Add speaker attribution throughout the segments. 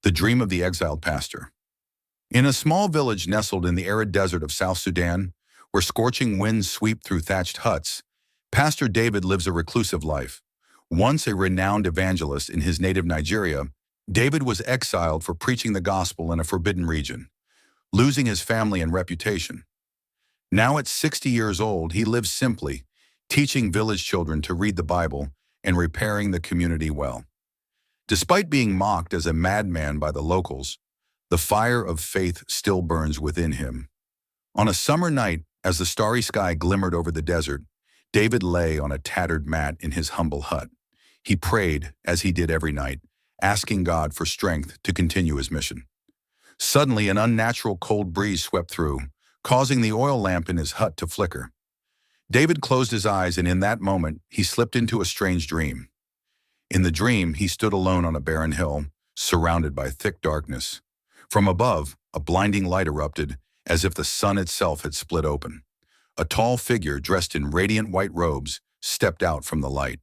Speaker 1: The dream of the exiled pastor. In a small village nestled in the arid desert of South Sudan, where scorching winds sweep through thatched huts, Pastor David lives a reclusive life. Once a renowned evangelist in his native Nigeria, David was exiled for preaching the gospel in a forbidden region, losing his family and reputation. Now at 60 years old, he lives simply, teaching village children to read the Bible and repairing the community well. Despite being mocked as a madman by the locals, the fire of faith still burns within him. On a summer night, as the starry sky glimmered over the desert, David lay on a tattered mat in his humble hut. He prayed, as he did every night, asking God for strength to continue his mission. Suddenly, an unnatural cold breeze swept through, causing the oil lamp in his hut to flicker. David closed his eyes, and in that moment, he slipped into a strange dream. In the dream, he stood alone on a barren hill, surrounded by thick darkness. From above, a blinding light erupted, as if the sun itself had split open. A tall figure dressed in radiant white robes stepped out from the light.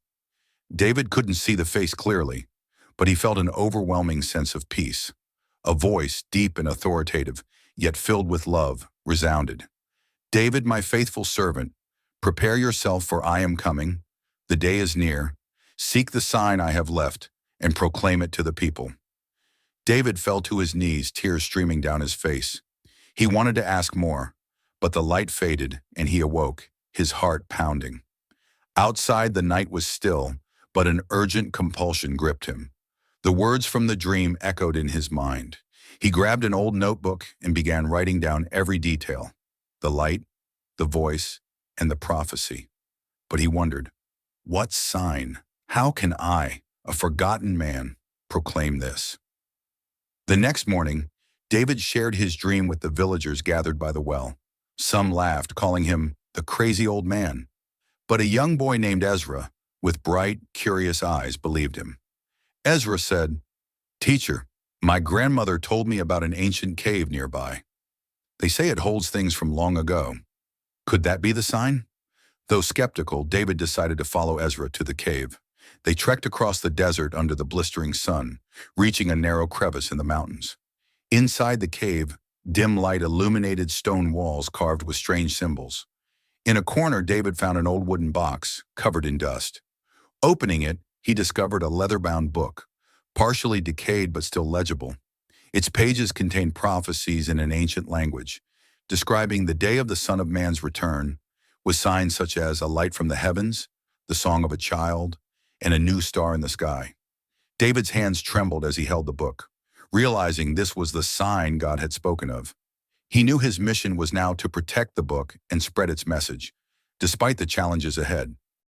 Speaker 1: David couldn't see the face clearly, but he felt an overwhelming sense of peace. A voice, deep and authoritative, yet filled with love, resounded. "David, my faithful servant, prepare yourself, for I am coming. The day is near. Seek the sign I have left and proclaim it to the people." David fell to his knees, tears streaming down his face. He wanted to ask more, but the light faded and he awoke, his heart pounding. Outside, the night was still, but an urgent compulsion gripped him. The words from the dream echoed in his mind. He grabbed an old notebook and began writing down every detail: the light, the voice, and the prophecy. But he wondered, what sign? How can I, a forgotten man, proclaim this? The next morning, David shared his dream with the villagers gathered by the well. Some laughed, calling him the crazy old man. But a young boy named Ezra, with bright, curious eyes, believed him. Ezra said, "Teacher, my grandmother told me about an ancient cave nearby. They say it holds things from long ago. Could that be the sign?" Though skeptical, David decided to follow Ezra to the cave. They trekked across the desert under the blistering sun, reaching a narrow crevice in the mountains. Inside the cave, dim light illuminated stone walls carved with strange symbols. In a corner, David found an old wooden box, covered in dust. Opening it, he discovered a leather-bound book, partially decayed but still legible. Its pages contained prophecies in an ancient language, describing the day of the Son of Man's return, with signs such as a light from the heavens, the song of a child, and a new star in the sky. David's hands trembled as he held the book, realizing this was the sign God had spoken of. He knew his mission was now to protect the book and spread its message, despite the challenges ahead.